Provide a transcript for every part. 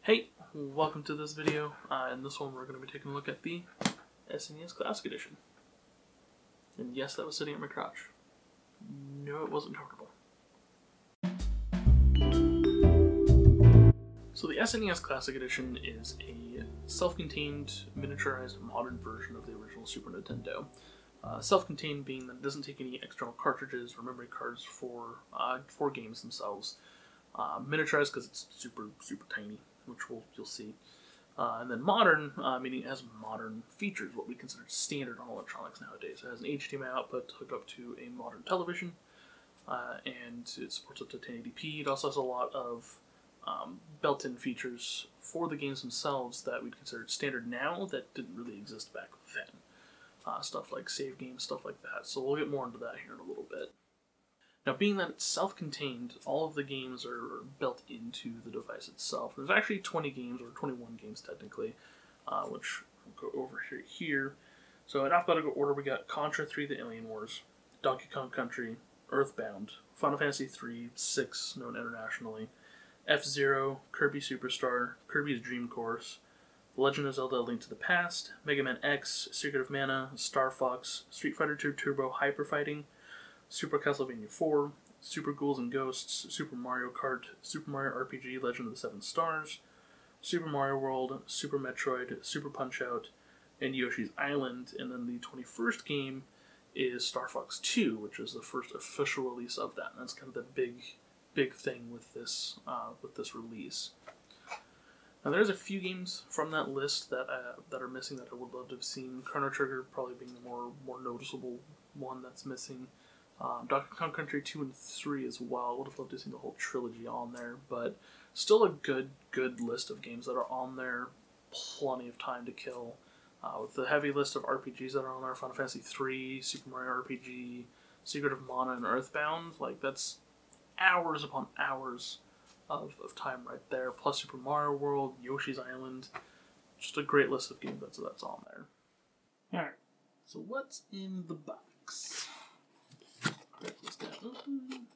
Hey, welcome to this video. In this one we're going to be taking a look at the SNES Classic Edition. And yes, that was sitting at my crotch. No, it wasn't comfortable. So the SNES Classic Edition is a self-contained, miniaturized, modern version of the original Super Nintendo. Self-contained being that it doesn't take any external cartridges or memory cards for games themselves. Miniaturized because it's super tiny, which you'll see. And then modern, meaning it has modern features, what we consider standard on electronics nowadays. It has an HDMI output to hook up to a modern television, and it supports up to 1080p. It also has a lot of built-in features for the games themselves that we'd consider standard now that didn't really exist back then. Stuff like save games, stuff like that. So we'll get more into that here in a little bit. Now, being that it's self-contained, all of the games are built into the device itself. There's actually 20 games, or 21 games technically, which we'll go over here. So in alphabetical order, we got CONTRA 3, The Alien Wars, Donkey Kong Country, Earthbound, Final Fantasy 3, 6, known internationally, F-Zero, Kirby Superstar, Kirby's Dream Course, The Legend of Zelda: A Link to the Past, Mega Man X, Secret of Mana, Star Fox, Street Fighter II Turbo Hyper Fighting, Super Castlevania 4, Super Ghouls and Ghosts, Super Mario Kart, Super Mario RPG Legend of the Seven Stars, Super Mario World, Super Metroid, Super Punch-Out, and Yoshi's Island. And then the 21st game is Star Fox 2, which is the first official release of that. And that's kind of the big thing with this release. Now there's a few games from that list that are missing that I would love to have seen. Chrono Trigger probably being the more noticeable one that's missing. Donkey Kong Country 2 and 3 as well. Would have loved to see the whole trilogy on there, but still a good list of games that are on there. Plenty of time to kill. With the heavy list of RPGs that are on there, Final Fantasy 3, Super Mario RPG, Secret of Mana, and Earthbound, like that's hours upon hours of time right there. Plus Super Mario World, Yoshi's Island. Just a great list of games that's on there. Alright, so what's in the box? Crack this down open.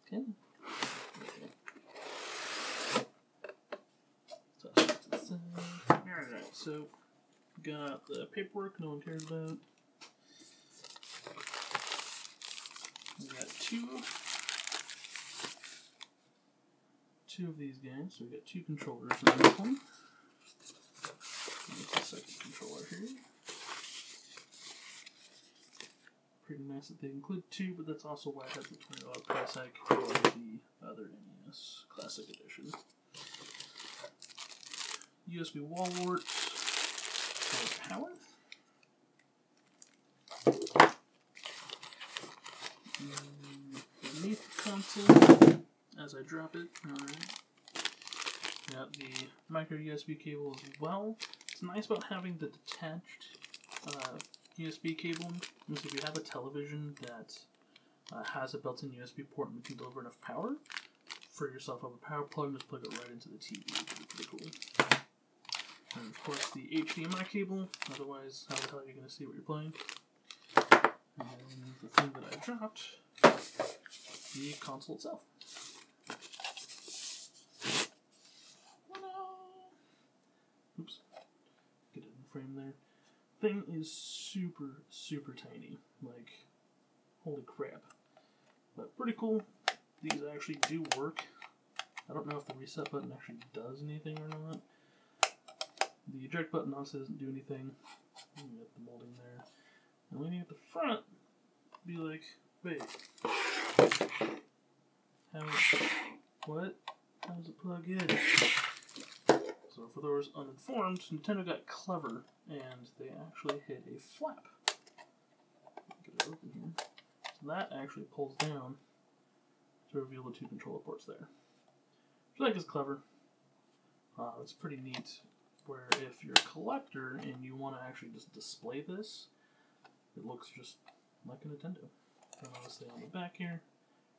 Okay. Alright, so got the paperwork no one cares about. We got two of these guys, so we got two controllers in this one. There's the second controller here. Pretty nice that they include two, but that's also why it has the $20 price hike for the other NES Classic Edition. USB wall wart for power. Beneath the console, as I drop it, alright. Got the micro USB cable as well. What's nice about having the detached USB cable is if you have a television that has a built-in USB port and can deliver enough power for yourself of a power plug, just plug it right into the TV, which is pretty cool. And of course the HDMI cable, otherwise how the hell are you going to see what you're playing? And the thing that I dropped, the console itself. Oops. Get it in frame there. Thing is super tiny. Like, holy crap. But pretty cool. These actually do work. I don't know if the reset button actually does anything or not. The eject button also doesn't do anything. You got the molding there. And leaning at the front, be like, wait. What? How does it plug in? So for those uninformed, Nintendo got clever, and they actually hid a flap. Get it open here. So that actually pulls down to reveal the two controller ports there. Which I think is clever. It's pretty neat, where if you're a collector and you want to actually just display this, it looks just like a Nintendo. And obviously on the back here,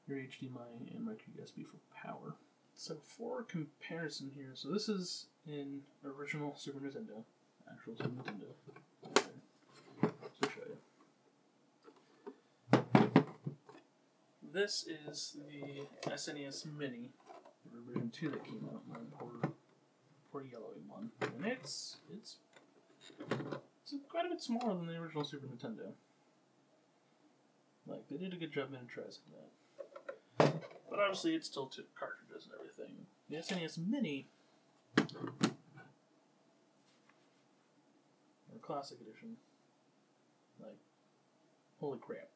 your HDMI and micro USB for power. So for comparison here, so this is in original Super Nintendo, actual Super Nintendo. Right there. So I'll show you. this is the SNES Mini, version 2 that came out, my poor yellowy one. And it's quite a bit smaller than the original Super Nintendo. Like, they did a good job miniaturizing that. But obviously it still took cartridges and everything. The SNES Mini, or Classic Edition, like, holy crap.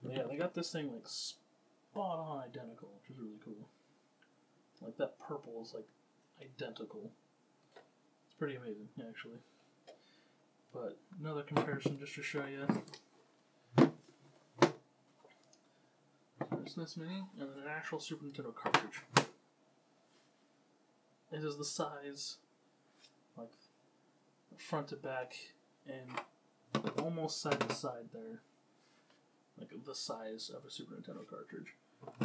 But yeah, they got this thing like spot on identical, which is really cool. Like that purple is like identical. It's pretty amazing, actually. But another comparison just to show you. SNES Mini and then an actual Super Nintendo cartridge. It is the size, like front to back, and almost side to side there. Like the size of a Super Nintendo cartridge.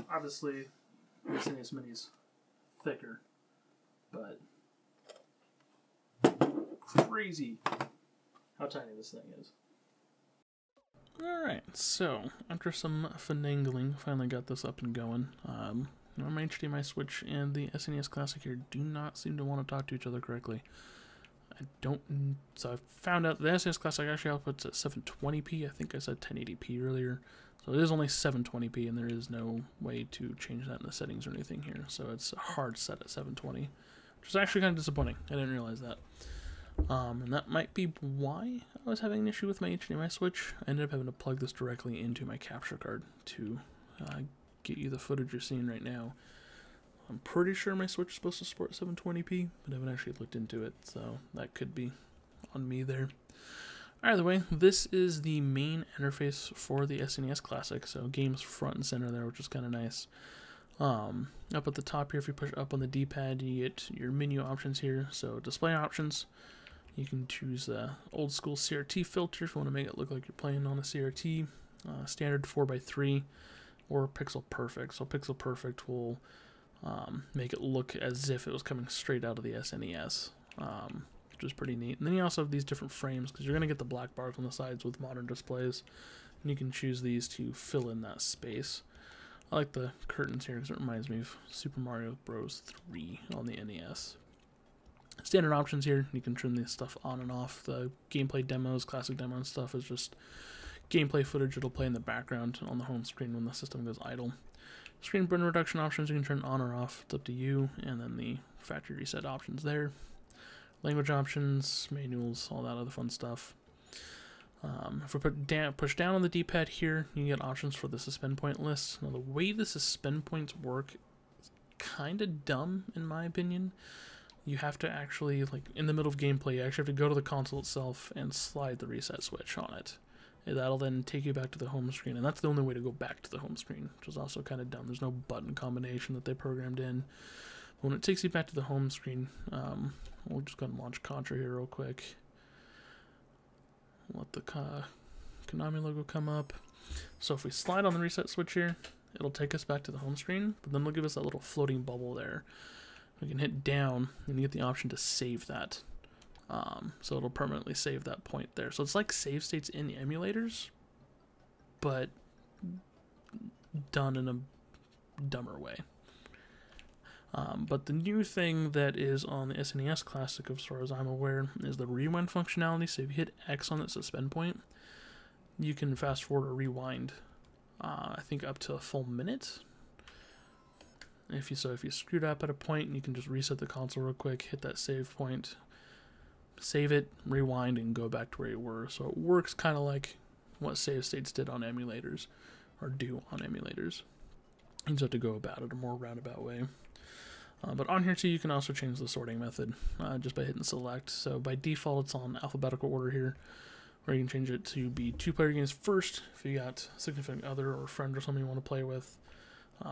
Obviously, the SNES Mini's thicker, but crazy how tiny this thing is. Alright, so after some finagling, finally got this up and going. My HDMI switch and the SNES Classic here do not seem to want to talk to each other correctly. So I found out the SNES Classic actually outputs at 720p. I think I said 1080p earlier. So it is only 720p, and there is no way to change that in the settings or anything here. So it's a hard set at 720, which is actually kind of disappointing. I didn't realize that. And that might be why I was having an issue with my HDMI switch. I ended up having to plug this directly into my capture card to get you the footage you're seeing right now. I'm pretty sure my Switch is supposed to support 720p, but I haven't actually looked into it, so that could be on me there. Either way, this is the main interface for the SNES Classic, so games front and center there, which is kind of nice. Up at the top here, if you push up on the D-pad, you get your menu options here. So display options, you can choose old school CRT filter if you want to make it look like you're playing on a CRT, standard 4:3, or pixel perfect. So pixel perfect will make it look as if it was coming straight out of the SNES, which is pretty neat. And then you also have these different frames, because you're going to get the black bars on the sides with modern displays, and you can choose these to fill in that space. I like the curtains here because it reminds me of Super Mario Bros. 3 on the NES. Standard options here, you can turn this stuff on and off. The gameplay demos, classic demo and stuff is just gameplay footage. It'll play in the background on the home screen when the system goes idle. Screen burn reduction options, you can turn on or off, it's up to you, and then the factory reset options there. Language options, manuals, all that other fun stuff. If we push down on the D-pad here, you get options for the suspend point list. Now the way the suspend points work is kind of dumb in my opinion. You have to actually, like in the middle of gameplay, you actually have to go to the console itself and slide the reset switch on it. And that'll then take you back to the home screen, and that's the only way to go back to the home screen, which is also kind of dumb. There's no button combination that they programmed in. But when it takes you back to the home screen, we'll just go and launch Contra here real quick. Let the Konami logo come up. So if we slide on the reset switch here, it'll take us back to the home screen, but then it'll give us that little floating bubble there. We can hit down and you get the option to save that. So it'll permanently save that point there. So it's like save states in the emulators, but done in a dumber way. But the new thing that is on the SNES Classic, as far as I'm aware, is the rewind functionality. So if you hit X on that suspend point, you can fast forward or rewind, I think up to a full minute. If you screwed up at a point, you can just reset the console real quick, hit that save point, save it, rewind, and go back to where you were. So it works kind of like what save states did on emulators, or do on emulators. You just have to go about it a more roundabout way. But on here too, you can also change the sorting method just by hitting select. So by default, it's on alphabetical order here, or you can change it to be 2-player games first if you got a significant other or friend or something you want to play with.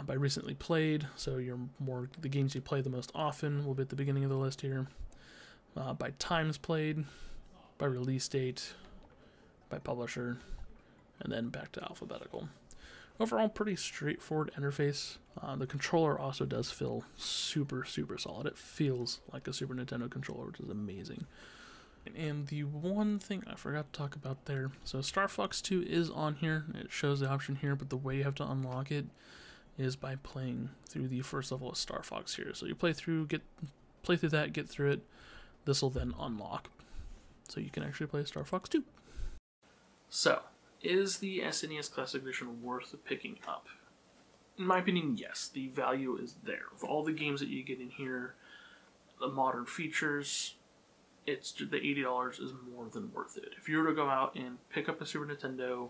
By recently played, so the games you play the most often will be at the beginning of the list here. By times played, by release date, by publisher, and then back to alphabetical. Overall, pretty straightforward interface. The controller also does feel super, super solid. It feels like a Super Nintendo controller, which is amazing. And the one thing I forgot to talk about there, so Star Fox 2 is on here. It shows the option here, but the way you have to unlock it is by playing through the first level of Star Fox here. So you play through that, get through it. This will then unlock, so you can actually play Star Fox 2. So, is the SNES Classic Edition worth picking up? In my opinion, yes. The value is there. With all the games that you get in here, the modern features, it's the $80 is more than worth it. If you were to go out and pick up a Super Nintendo,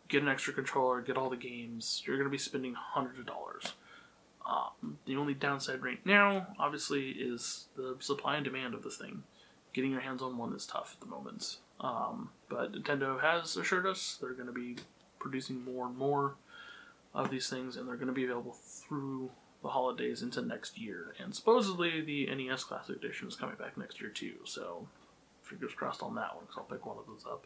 get an extra controller, get all the games, you're going to be spending hundreds of dollars. The only downside right now, obviously, is the supply and demand of this thing. Getting your hands on one is tough at the moment. But Nintendo has assured us they're going to be producing more and more of these things, and they're going to be available through the holidays into next year. And supposedly the NES Classic Edition is coming back next year too, so fingers crossed on that one, because I'll pick one of those up.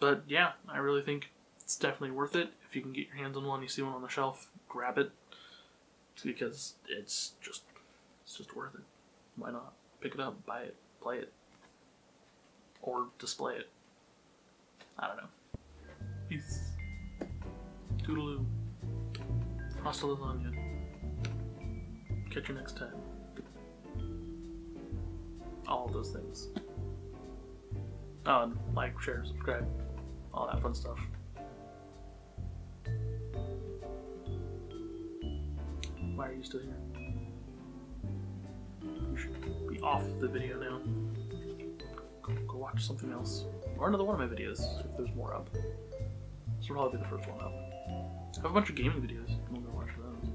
But yeah, I really think it's definitely worth it. If you can get your hands on one, you see one on the shelf, grab it, because it's just worth it. Why not? Pick it up, buy it, play it, or display it. I don't know. Peace. Toodaloo. Hasta lasagna. Catch you next time. All of those things. Oh, and like, share, subscribe, all that fun stuff. Why are you still here? You should be off the video now. Go watch something else. Or another one of my videos, if there's more up. This will probably be the first one up. I have a bunch of gaming videos. You can go watch those.